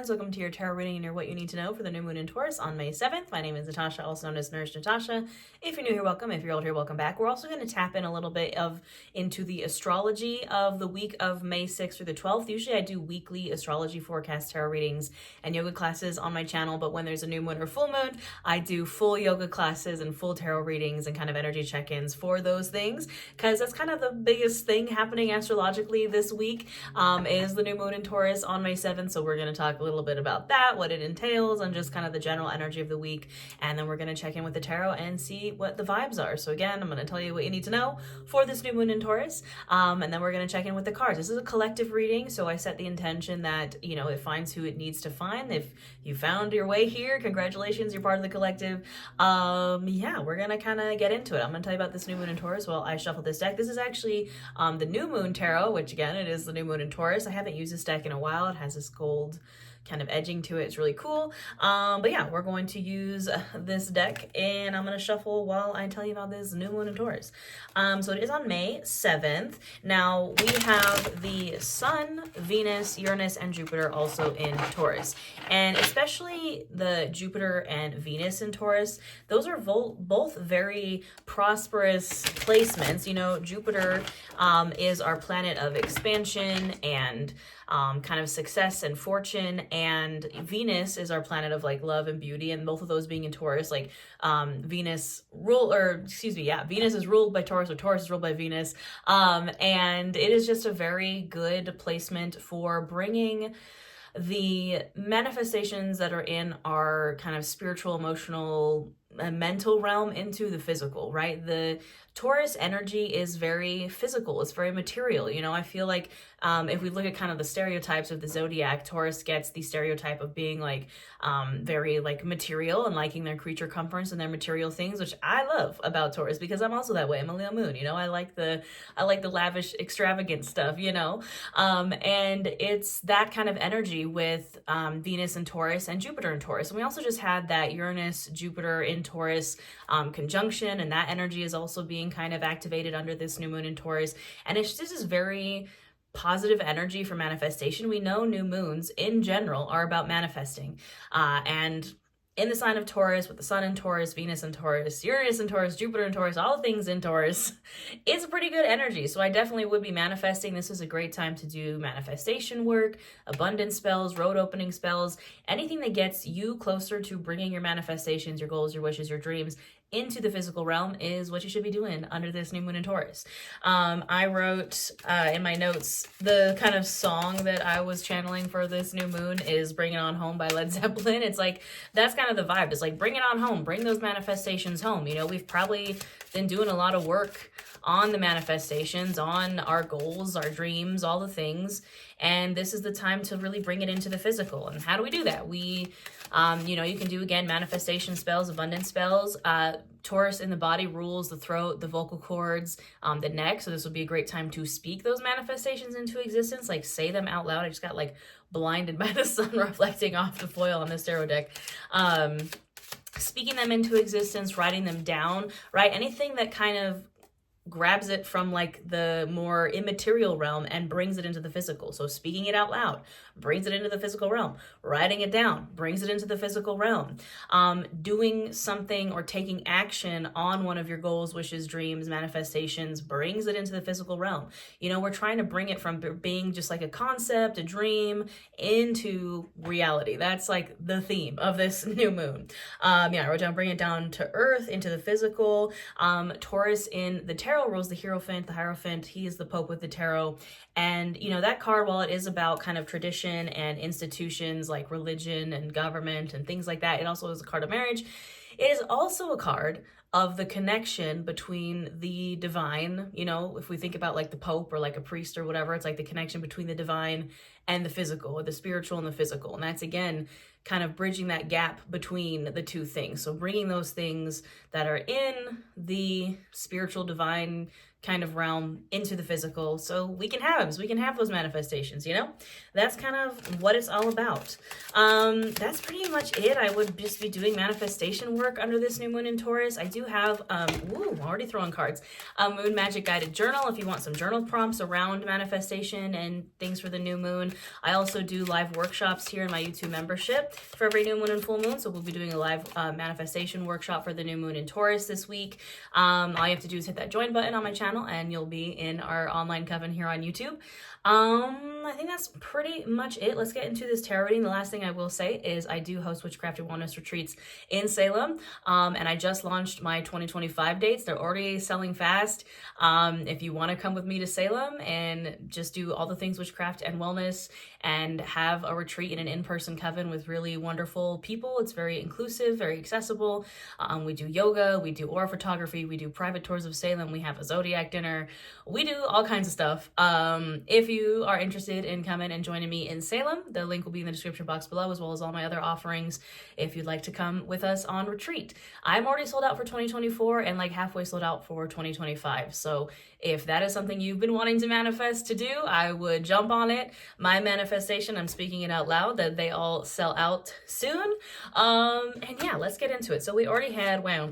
friends, welcome to your tarot reading and your what you need to know for the new moon in Taurus on May 7th. My name is Natasha, also known as Nurse Natasha. If you're new here, welcome. If you're old here, welcome back. We're also going to tap in a little bit into the astrology of the week of May 6th through the 12th. Usually I do weekly astrology forecast tarot readings and yoga classes on my channel, but when there's a new moon or full moon, I do full yoga classes and full tarot readings and kind of energy check-ins for those things, because that's kind of the biggest thing happening astrologically this week, is the new moon in Taurus on May 7th. So we're going to talk a little bit about that, what it entails, and just kind of the general energy of the week. And then we're going to check in with the tarot and see what the vibes are. So again, I'm going to tell you what you need to know for this new moon in Taurus. And then we're going to check in with the cards. This is a collective reading, so I set the intention that, you know, it finds who it needs to find. If you found your way here, congratulations, you're part of the collective. Yeah, we're going to kind of get into it. I'm going to tell you about this new moon in Taurus while I shuffle this deck. This is actually the new moon tarot, which again, it is the new moon in Taurus. I haven't used this deck in a while. It has this gold kind of edging to it. It's really cool. But yeah, we're going to use this deck and I'm going to shuffle while I tell you about this new moon in Taurus. So it is on May 7th. Now we have the Sun, Venus, Uranus, and Jupiter also in Taurus. And especially the Jupiter and Venus in Taurus, those are both very prosperous placements. You know, Jupiter is our planet of expansion and kind of success and fortune, and Venus is our planet of like love and beauty, and both of those being in Taurus, like Venus is ruled by Taurus, or Taurus is ruled by Venus, and it is just a very good placement for bringing the manifestations that are in our kind of spiritual, emotional, mental realm into the physical, right? The Taurus energy is very physical. It's very material. You know, I feel like if we look at kind of the stereotypes of the zodiac, Taurus gets the stereotype of being like very like material and liking their creature comforts and their material things, which I love about Taurus because I'm also that way. I'm a Leo moon, you know, I like the lavish, extravagant stuff, you know, and it's that kind of energy with Venus and Taurus and Jupiter in Taurus. And we also just had that Uranus, Jupiter in Taurus conjunction, and that energy is also being kind of activated under this new moon in Taurus. And it's just this very positive energy for manifestation. We know new moons in general are about manifesting, and in the sign of Taurus, with the Sun in Taurus, Venus in Taurus, Uranus in Taurus, Jupiter in Taurus, all things in Taurus, it's a pretty good energy. So I definitely would be manifesting. This is a great time to do manifestation work, abundance spells, road opening spells, anything that gets you closer to bringing your manifestations, your goals, your wishes, your dreams into the physical realm is what you should be doing under this new moon in Taurus. I wrote in my notes, the kind of song that I was channeling for this new moon is Bring It On Home by Led Zeppelin. It's like, that's kind of the vibe. It's like, bring it on home, bring those manifestations home. You know, we've probably been doing a lot of work on the manifestations, on our goals, our dreams, all the things. And this is the time to really bring it into the physical. And how do we do that? We, you know, you can do, again, manifestation spells, abundance spells. Taurus in the body rules the throat, the vocal cords, the neck. So this would be a great time to speak those manifestations into existence, like say them out loud. I just got like blinded by the sun reflecting off the foil on this tarot deck. Speaking them into existence, writing them down, right? Anything that kind of grabs it from like the more immaterial realm and brings it into the physical. So speaking it out loud brings it into the physical realm. Writing it down brings it into the physical realm. Doing something or taking action on one of your goals, wishes, dreams, manifestations brings it into the physical realm. You know, we're trying to bring it from being just like a concept, a dream, into reality. That's like the theme of this new moon. Yeah, I wrote down bring it down to earth, into the physical. Taurus in the tarot rules the Hierophant. He is the Pope with the tarot. And, you know, that card, while it is about kind of tradition and institutions like religion and government and things like that, it also is a card of marriage. It is also a card of the connection between the divine. You know, if we think about like the Pope or like a priest or whatever, it's like the connection between the divine and the physical, or the spiritual and the physical. And that's, again, kind of bridging that gap between the two things. So bringing those things that are in the spiritual divine kind of realm into the physical, so we can have them, so we can have those manifestations, you know? That's kind of what it's all about. That's pretty much it. I would just be doing manifestation work under this new moon in Taurus. I do have, I'm already throwing cards, a Moon Magic Guided Journal if you want some journal prompts around manifestation and things for the new moon. I also do live workshops here in my YouTube membership for every new moon and full moon, so we'll be doing a live manifestation workshop for the new moon in Taurus this week. All you have to do is hit that join button on my channel and you'll be in our online coven here on YouTube. I think that's pretty much it. Let's get into this tarot reading. The last thing I will say is I do host Witchcraft and Wellness retreats in Salem, and I just launched my 2025 dates. They're already selling fast. If you want to come with me to Salem and just do all the things witchcraft and wellness and have a retreat in an in-person coven with really wonderful people, it's very inclusive, very accessible. We do yoga, we do aura photography, we do private tours of Salem, we have a zodiac dinner, we do all kinds of stuff. If you are interested in coming and joining me in Salem, the link will be in the description box below, as well as all my other offerings if you'd like to come with us on retreat. I'm already sold out for 2024 and like halfway sold out for 2025. So if that is something you've been wanting to manifest to do, I would jump on it. My manifestation, I'm speaking it out loud, that they all sell out soon. And yeah, let's get into it. So we already had, wow,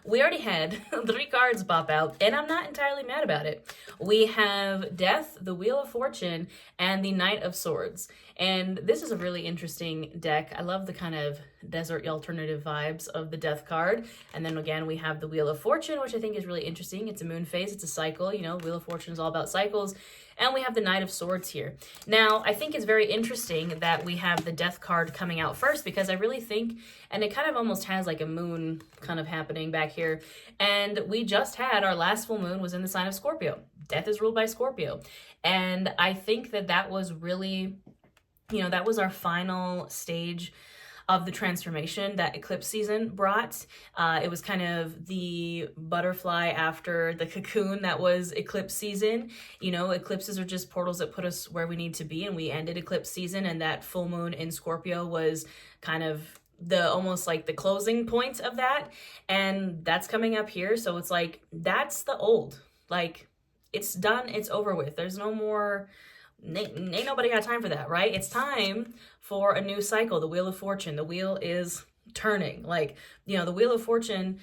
we already had 3 cards pop out, and I'm not entirely mad about it. We have Death, the Wheel of Fortune, and the Knight of Swords. And this is a really interesting deck. I love the kind of desert alternative vibes of the Death card. And then again, we have the Wheel of Fortune, which I think is really interesting. It's a moon phase, it's a cycle, you know, Wheel of Fortune is all about cycles. And we have the Knight of Swords here. Now, I think it's very interesting that we have the Death card coming out first, because I really think, and it kind of almost has like a moon kind of happening back here. And we just had our last full moon was in the sign of Scorpio. Death is ruled by Scorpio. And I think that that was really, you know, that was our final stage of the transformation that eclipse season brought. It was kind of the butterfly after the cocoon that was eclipse season. You know, eclipses are just portals that put us where we need to be, and we ended eclipse season, and that full moon in Scorpio was kind of the almost like the closing point of that, and that's coming up here. So it's like, that's the old, like, it's done, it's over with. There's no more, ain't nobody got time for that, right? It's time for a new cycle. The Wheel of Fortune, the wheel is turning. Like, you know, the Wheel of Fortune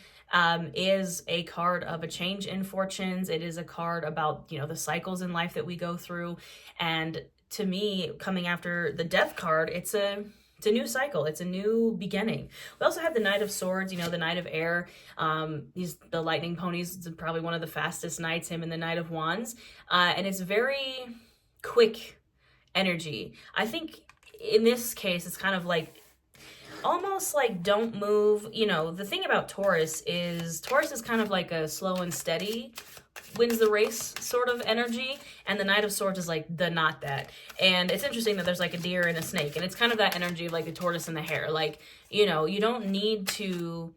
is a card of a change in fortunes. It is a card about, you know, the cycles in life that we go through. And to me, coming after the Death card, it's a new cycle. It's a new beginning. We also have the Knight of Swords, you know, the Knight of Air. He's the lightning ponies, probably one of the fastest knights, him and the Knight of Wands. And it's very quick energy. I think in this case, it's kind of like, almost like don't move. You know, the thing about Taurus is kind of like a slow and steady wins the race sort of energy, and the Knight of Swords is like the not that. And it's interesting that there's like a deer and a snake, and it's kind of that energy of like the tortoise and the hare. Like, you know, you don't need to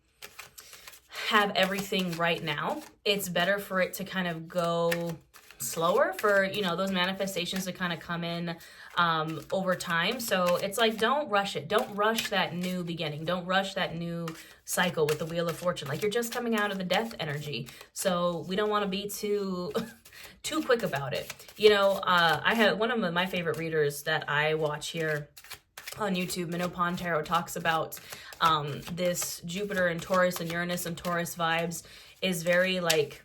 have everything right now. It's better for it to kind of go slower, for, you know, those manifestations to kind of come in over time. So it's like, don't rush it. Don't rush that new beginning. Don't rush that new cycle with the Wheel of Fortune. Like, you're just coming out of the Death energy. So we don't want to be too quick about it. You know, I have one of my favorite readers that I watch here on YouTube, Minnow Pond Tarot, talks about this Jupiter and Taurus and Uranus and Taurus vibes is very like,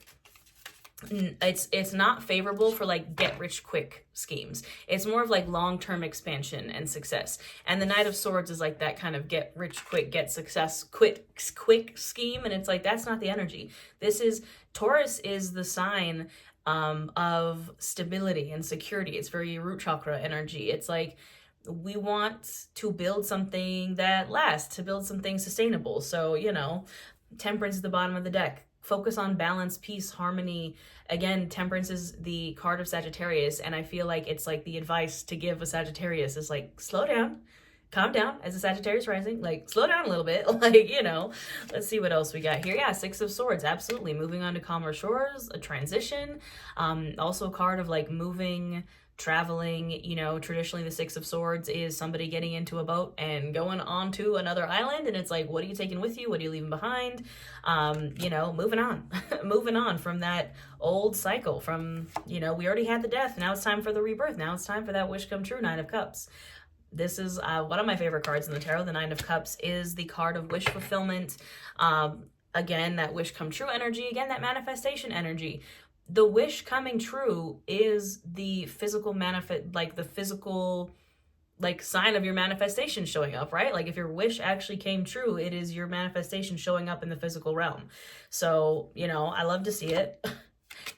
it's not favorable for like get rich quick schemes. It's more of like long-term expansion and success. And the Knight of Swords is like that kind of get rich quick, get success quick scheme. And it's like, that's not the energy. Taurus is the sign of stability and security. It's very root chakra energy. It's like, we want to build something that lasts, to build something sustainable. So, you know, Temperance is the bottom of the deck. Focus on balance, peace, harmony. Again, Temperance is the card of Sagittarius, and I feel like it's like the advice to give a Sagittarius is like, slow down, calm down. As a Sagittarius rising, like, slow down a little bit. Like, you know, let's see what else we got here. Yeah, Six of Swords, absolutely. Moving on to calmer shores, a transition. Also a card of like moving traveling. You know, traditionally the Six of Swords is somebody getting into a boat and going onto another island, and it's like, what are you taking with you? What are you leaving behind? You know, moving on. Moving on from that old cycle, from, you know, we already had the death, now it's time for the rebirth, now it's time for that wish come true. Nine of Cups. This is one of my favorite cards in the tarot. The Nine of Cups is the card of wish fulfillment. Again, that wish come true energy. Again, that manifestation energy. The wish coming true is the physical the physical sign of your manifestation showing up, right? Like if your wish actually came true, it is your manifestation showing up in the physical realm. So, you know, I love to see it.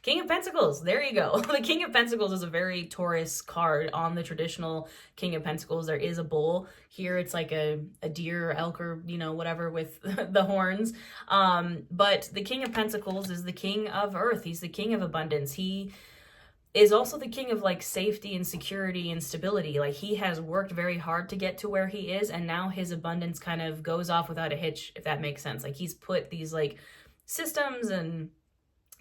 King of Pentacles, there you go. The King of Pentacles is a very Taurus card. On the traditional King of Pentacles, there is a bull. Here it's like a deer or elk or, you know, whatever with the horns. But the King of Pentacles is the king of earth. He's the king of abundance. He is also the king of like safety and security and stability. Like he has worked very hard to get to where he is, and now his abundance kind of goes off without a hitch, if that makes sense. Like he's put these like systems and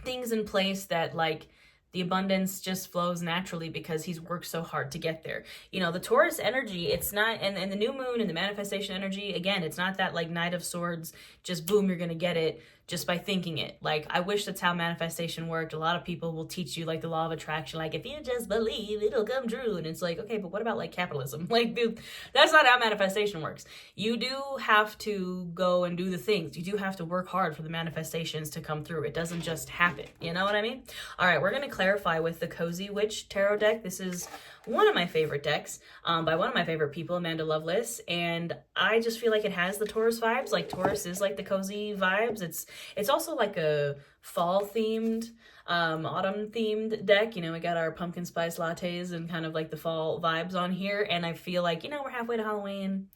things in place that like the abundance just flows naturally because he's worked so hard to get there. You know, the Taurus energy, it's not, and the new moon and the manifestation energy, again, it's not that like Knight of Swords, just boom, you're gonna get it just by thinking it. Like, I wish that's how manifestation worked. A lot of people will teach you like the law of attraction, like if you just believe, it'll come true. And it's like, okay, but what about like capitalism? Like, dude, that's not how manifestation works. You do have to go and do the things. You do have to work hard for the manifestations to come through. It doesn't just happen. You know what I mean? All right, we're gonna clarify with the Cozy Witch Tarot deck. This is one of my favorite decks by one of my favorite people, Amanda Lovelace, and I just feel like it has the Taurus vibes. Like Taurus is like the cozy vibes. It's also like a fall themed, autumn themed deck. You know, we got our pumpkin spice lattes and kind of like the fall vibes on here, and I feel like, you know, we're halfway to Halloween.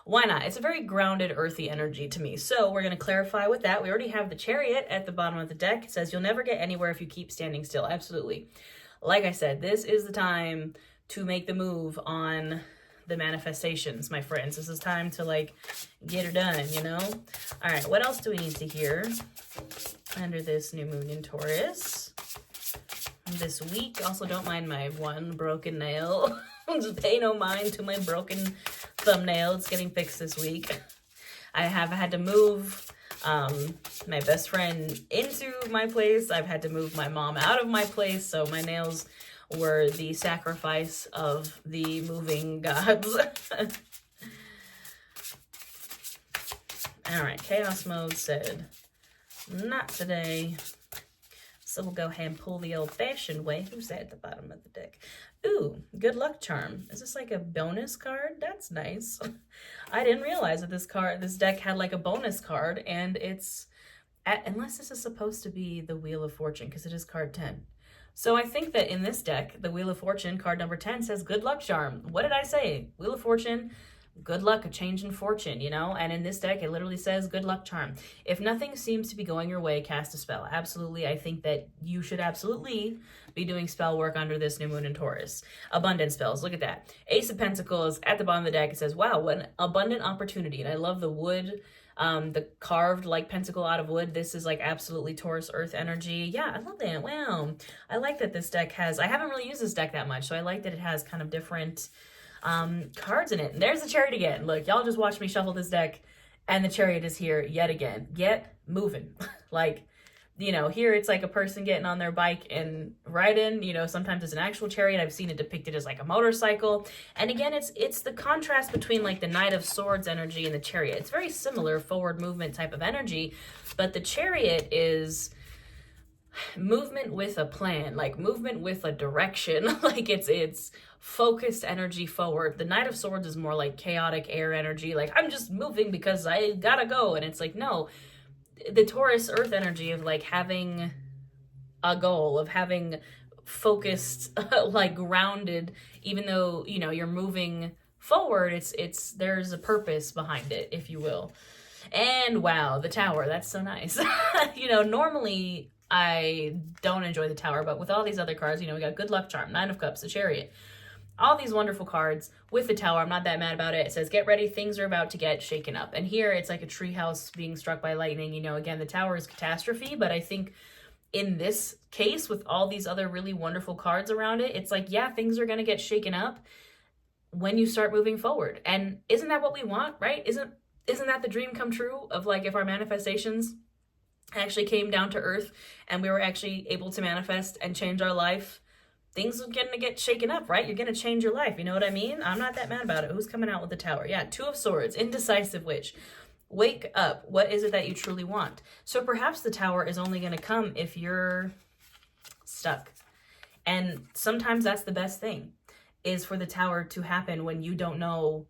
Why not? It's a very grounded, earthy energy to me. So we're going to clarify with that. We already have the Chariot at the bottom of the deck. It says, you'll never get anywhere if you keep standing still. Absolutely. Like I said, this is the time to make the move on the manifestations, my friends. This is time to like get her done, you know? All right, what else do we need to hear under this new moon in Taurus this week? Also, don't mind my one broken nail. Just pay no mind to my broken thumbnail. It's getting fixed this week. I have had to move my best friend into my place. I've had to move my mom out of my place, so my nails were the sacrifice of the moving gods. All right, Chaos Mode said, not today. So we'll go ahead and pull the old-fashioned way. Who's that at the bottom of the deck? Ooh, good luck charm. Is this like a bonus card? That's nice. I didn't realize that this deck had like a bonus card, and it's, unless this is supposed to be the Wheel of Fortune, because it is card 10. So I think that in this deck, the Wheel of Fortune, card number 10, says good luck charm. What did I say? Wheel of Fortune, good luck, a change in fortune, you know? And in this deck, it literally says good luck charm. If nothing seems to be going your way, cast a spell. Absolutely, I think that you should absolutely be doing spell work under this new moon in Taurus. Abundant spells, look at that. Ace of Pentacles at the bottom of the deck. It says, wow, what an abundant opportunity. And I love the wood. The carved like pentacle out of wood. This is like absolutely Taurus earth energy. Yeah, I love that. Wow. I like that this deck has, I haven't really used this deck that much, so I like that it has kind of different cards in it. And there's the Chariot again. Look, y'all just watch me shuffle this deck and the Chariot is here yet again. Get moving. Like, you know, here it's like a person getting on their bike and riding. You know, sometimes it's an actual chariot. I've seen it depicted as like a motorcycle. And again, it's the contrast between like the Knight of Swords energy and the Chariot. It's very similar forward movement type of energy, but the Chariot is movement with a plan, like movement with a direction. Like it's focused energy forward. The Knight of Swords is more like chaotic air energy. Like, I'm just moving because I gotta go. And it's like, no, the Taurus earth energy of like having a goal, of having focused, like grounded, even though, you know, you're moving forward, it's there's a purpose behind it, if you will. And wow, the Tower, that's so nice. You know, normally I don't enjoy the Tower, but with all these other cards, you know, we got good luck charm, 9 of Cups, the Chariot, all these wonderful cards. With the Tower, I'm not that mad about it. It says, get ready, things are about to get shaken up. And here it's like a treehouse being struck by lightning. You know, again, the Tower is catastrophe, but I think in this case, with all these other really wonderful cards around it, it's like, yeah, things are going to get shaken up when you start moving forward. And isn't that what we want, right? Isn't that the dream come true of like if our manifestations actually came down to earth and we were actually able to manifest and change our life? Things are going to get shaken up, right? You're going to change your life. You know what I mean? I'm not that mad about it. Who's coming out with the Tower? Yeah, Two of Swords, indecisive witch. Wake up. What is it that you truly want? So perhaps the Tower is only going to come if you're stuck. And sometimes that's the best thing, is for the Tower to happen when you don't know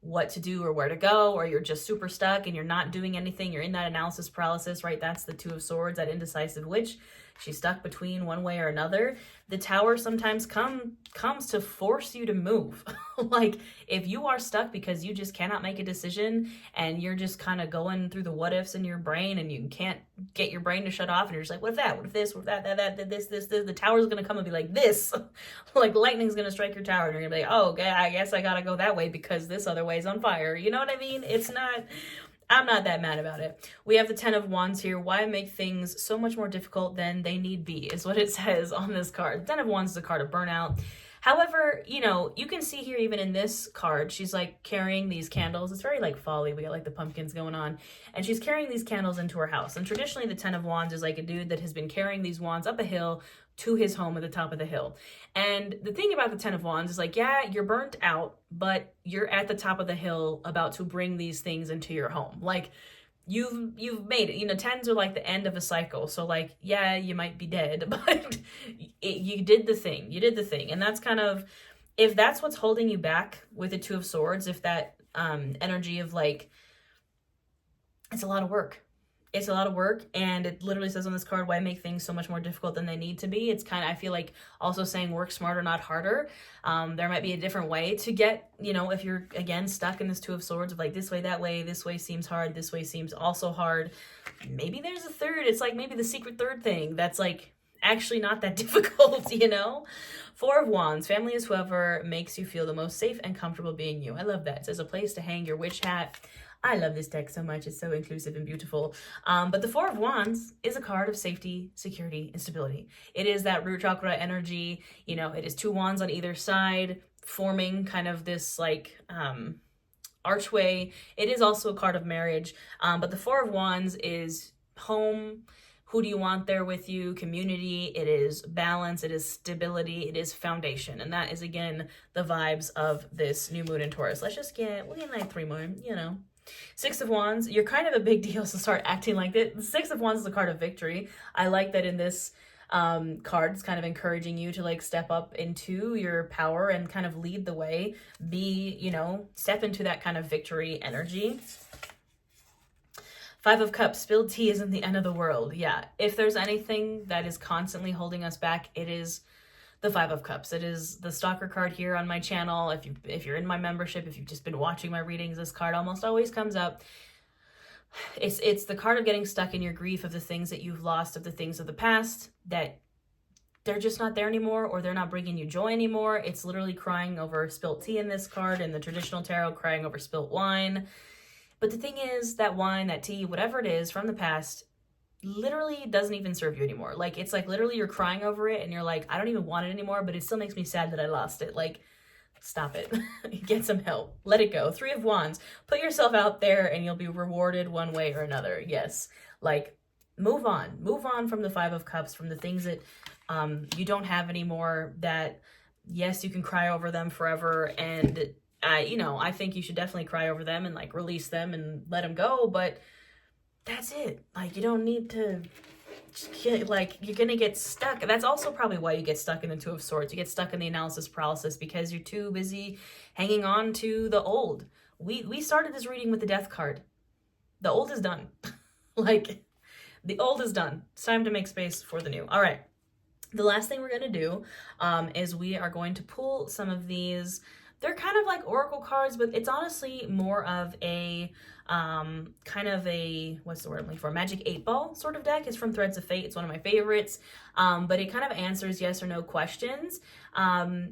what to do or where to go, or you're just super stuck and you're not doing anything. You're in that analysis paralysis, right? That's the Two of Swords, that indecisive witch. She's stuck between one way or another. The Tower sometimes comes to force you to move. Like if you are stuck because you just cannot make a decision and you're just kind of going through the what ifs in your brain and you can't get your brain to shut off and you're just like, what if that, what if this, what if that, this, the Tower's going to come and be like this. Like lightning's going to strike your Tower and you're going to be like, oh, okay, I guess I got to go that way because this other way is on fire. You know what I mean? I'm not that mad about it. We have the Ten of Wands here. Why make things so much more difficult than they need be, is what it says on this card. Ten of Wands is a card of burnout. However, you know, you can see here even in this card, she's like carrying these candles. It's very like folly. We got like the pumpkins going on. And she's carrying these candles into her house. And traditionally the Ten of Wands is like a dude that has been carrying these wands up a hill to his home at the top of the hill. And the thing about the Ten of Wands is like, yeah, you're burnt out, but you're at the top of the hill about to bring these things into your home. Like you've made it. You know, tens are like the end of a cycle. So like, yeah, you might be dead, but you did the thing. You did the thing. And that's kind of, if that's what's holding you back with the Two of Swords, if that energy of like, it's a lot of work. It's a lot of work, and it literally says on this card, why make things so much more difficult than they need to be? It's kind of, I feel like, also saying work smarter, not harder. There might be a different way to get, you know, if you're, again, stuck in this Two of Swords of like this way, that way, this way seems hard, this way seems also hard. Maybe there's a third. It's like maybe the secret third thing that's like actually not that difficult, you know? Four of Wands, family is whoever makes you feel the most safe and comfortable being you. I love that. It says a place to hang your witch hat. I love this deck so much. It's so inclusive and beautiful. But the Four of Wands is a card of safety, security, and stability. It is that root chakra energy. You know, it is two wands on either side, forming kind of this like archway. It is also a card of marriage. But the Four of Wands is home. Who do you want there with you? Community. It is balance. It is stability. It is foundation. And that is, again, the vibes of this new moon in Taurus. We'll get like 3 more, you know. Six of Wands, you're kind of a big deal, so start acting like it. The Six of Wands is a card of victory. I like that in this card, it's kind of encouraging you to like step up into your power and kind of lead the way. Be, you know, step into that kind of victory energy. Five of Cups, spilled tea isn't the end of the world. Yeah, if there's anything that is constantly holding us back, it is the Five of Cups. It is the stalker card here on my channel. If you're in my membership, if you've just been watching my readings, this card almost always comes up. It's the card of getting stuck in your grief of the things that you've lost, of the things of the past, that they're just not there anymore, or they're not bringing you joy anymore. It's literally crying over spilt tea in this card, in the traditional tarot, crying over spilt wine. But the thing is, that wine, that tea, whatever it is from the past, literally doesn't even serve you anymore. Like, it's like literally you're crying over it and you're like, I don't even want it anymore, but it still makes me sad that I lost it. Like, stop it. Get some help. Let it go. Three of Wands. Put yourself out there and you'll be rewarded one way or another. Yes. Like, move on. Move on from the Five of Cups, from the things that you don't have anymore, that, yes, you can cry over them forever. And, you know, I think you should definitely cry over them and, like, release them and let them go. But that's it. Like, you don't need to get, like, you're gonna get stuck. That's also probably why you get stuck in the Two of Swords. You get stuck in the analysis paralysis because you're too busy hanging on to the old. We started this reading with the Death card. The old is done. Like, the old is done. It's time to make space for the new. All right. The last thing we're gonna do is we are going to pull some of these they're kind of like oracle cards, but it's honestly more of a kind of a, what's the word I'm looking for, magic 8-ball sort of deck. It's from Threads of Fate. It's one of my favorites, but it kind of answers yes or no questions.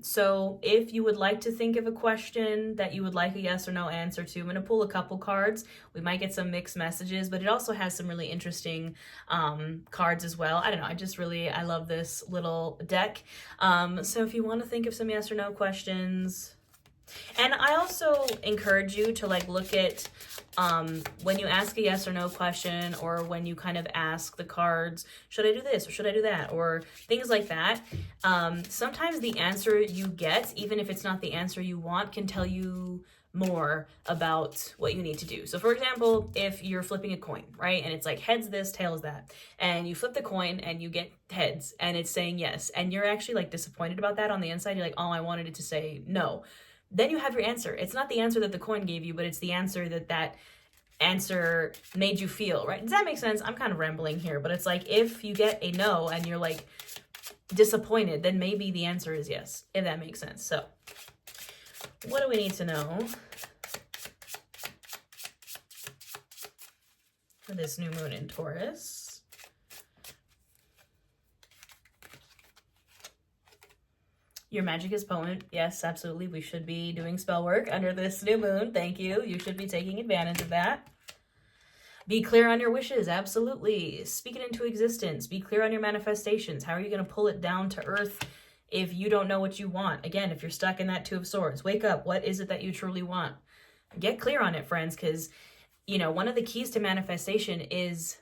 So if you would like to think of a question that you would like a yes or no answer to, I'm going to pull a couple cards. We might get some mixed messages, but it also has some really interesting cards as well. I don't know, I love this little deck. So if you want to think of some yes or no questions, and I also encourage you to like look at when you ask a yes or no question, or when you kind of ask the cards, should I do this or should I do that, or things like that. Sometimes the answer you get, even if it's not the answer you want, can tell you more about what you need to do. So for example, if you're flipping a coin, right, and it's like heads this, tails that, and you flip the coin and you get heads and it's saying yes, and you're actually like disappointed about that on the inside, you're like, oh, I wanted it to say no. Then you have your answer. It's not the answer that the coin gave you, but it's the answer that answer made you feel, right? Does that make sense? I'm kind of rambling here, but it's like if you get a no and you're like disappointed, then maybe the answer is yes, if that makes sense. So what do we need to know for this new moon in Taurus? Your magic is potent. Yes, absolutely. We should be doing spell work under this new moon. Thank you. You should be taking advantage of that. Be clear on your wishes. Absolutely. Speak it into existence. Be clear on your manifestations. How are you going to pull it down to earth if you don't know what you want? Again, if you're stuck in that Two of Swords, wake up. What is it that you truly want? Get clear on it, friends, because, you know, one of the keys to manifestation is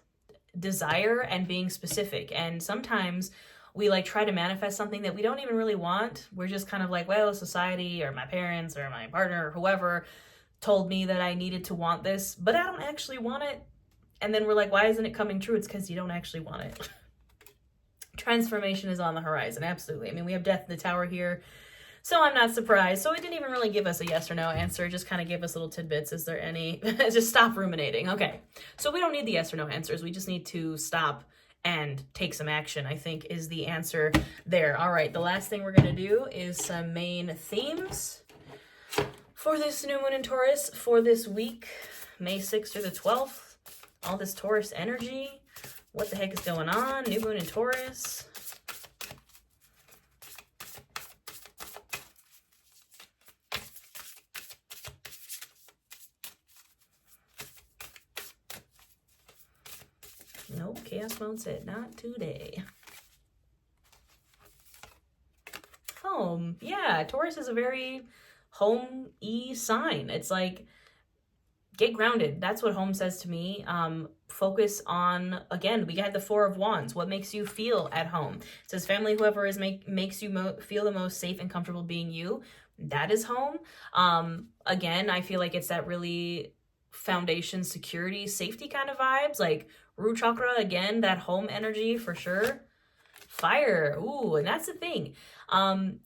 desire and being specific. And sometimes we like try to manifest something that we don't even really want. We're just kind of like, well, society or my parents or my partner or whoever told me that I needed to want this, but I don't actually want it. And then we're like, why isn't it coming true? It's because you don't actually want it. Transformation is on the horizon. Absolutely. I mean, we have death in the tower here, so I'm not surprised. So it didn't even really give us a yes or no answer. It just kind of gave us little tidbits. Is there any? Just stop ruminating. Okay. So we don't need the yes or no answers. We just need to stop and take some action, I think, is the answer there. All right, the last thing we're going to do is some main themes for this new moon in Taurus for this week, May 6th through the 12th. All this Taurus energy. What the heck is going on? New moon in Taurus. Nope, Chaos Mode said not today. Home. Yeah, Taurus is a very home-y sign. It's like, get grounded. That's what home says to me. Focus on, again, we had the Four of Wands. What makes you feel at home? It says family, whoever is makes you feel the most safe and comfortable being you. That is home. Again, I feel like it's that really foundation, security, safety kind of vibes. Like root chakra, again, that home energy for sure. Fire. Ooh, and that's the thing.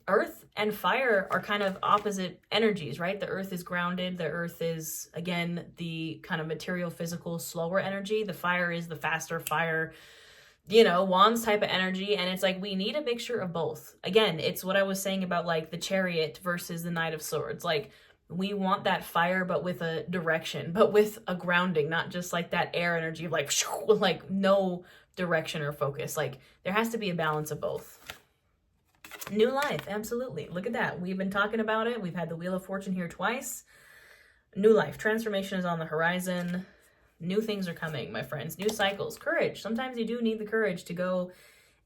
Earth and fire are kind of opposite energies, right? The earth is grounded. The earth is, again, the kind of material, physical, slower energy. The fire is the faster fire, you know, wands type of energy. And it's like, we need a mixture of both. Again, it's what I was saying about like the Chariot versus the Knight of Swords. Like, we want that fire, but with a direction, but with a grounding, not just like that air energy of like no direction or focus. Like, there has to be a balance of both. New life, absolutely. Look at that. We've been talking about it. We've had the Wheel of Fortune here twice. New life, transformation is on the horizon. New things are coming, my friends. New cycles, courage. Sometimes you do need the courage to go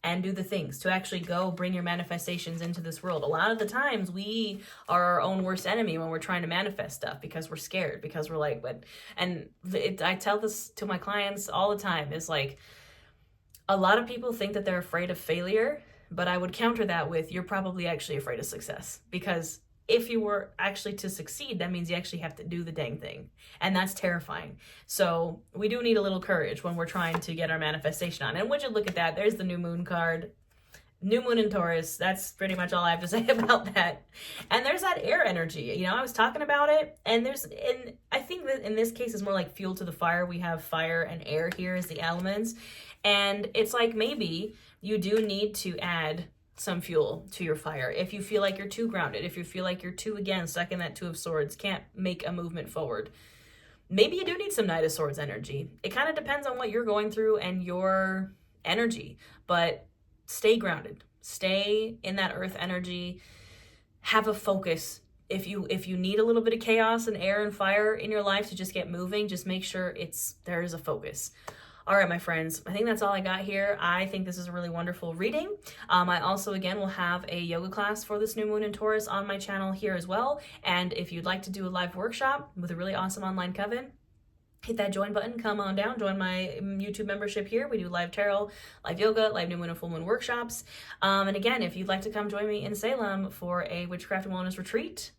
and do the things, to actually go bring your manifestations into this world. A lot of the times we are our own worst enemy when we're trying to manifest stuff, because we're scared, because we're like, but, and I tell this to my clients all the time, is like, a lot of people think that they're afraid of failure, but I would counter that with, you're probably actually afraid of success, because if you were actually to succeed, that means you actually have to do the dang thing. And that's terrifying. So we do need a little courage when we're trying to get our manifestation on. And would you look at that? There's the new moon card. New moon in Taurus. That's pretty much all I have to say about that. And there's that air energy. You know, I was talking about it, and I think that in this case is more like fuel to the fire. We have fire and air here as the elements. And it's like, maybe you do need to add some fuel to your fire. If you feel like you're too grounded, if you feel like you're too, again, stuck in that Two of Swords, can't make a movement forward, maybe you do need some Knight of Swords energy. It kind of depends on what you're going through and your energy, but stay grounded, stay in that earth energy, have a focus. If you need a little bit of chaos and air and fire in your life to just get moving, just make sure there is a focus. All right, my friends, I think that's all I got here. I think this is a really wonderful reading. I also, again, will have a yoga class for this new moon in Taurus on my channel here as well. And if you'd like to do a live workshop with a really awesome online coven, hit that join button, come on down, join my YouTube membership here. We do live tarot, live yoga, live new moon and full moon workshops. And again, if you'd like to come join me in Salem for a witchcraft and wellness retreat,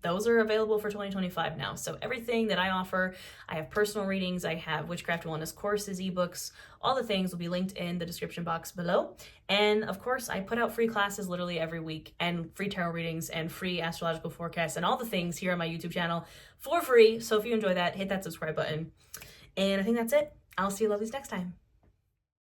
those are available for 2025 now. So everything that I offer, I have personal readings, I have witchcraft and wellness courses, ebooks, all the things will be linked in the description box below. And of course, I put out free classes literally every week, and free tarot readings and free astrological forecasts and all the things here on my YouTube channel for free. So if you enjoy that, hit that subscribe button. And I think that's it. I'll see you lovelies next time.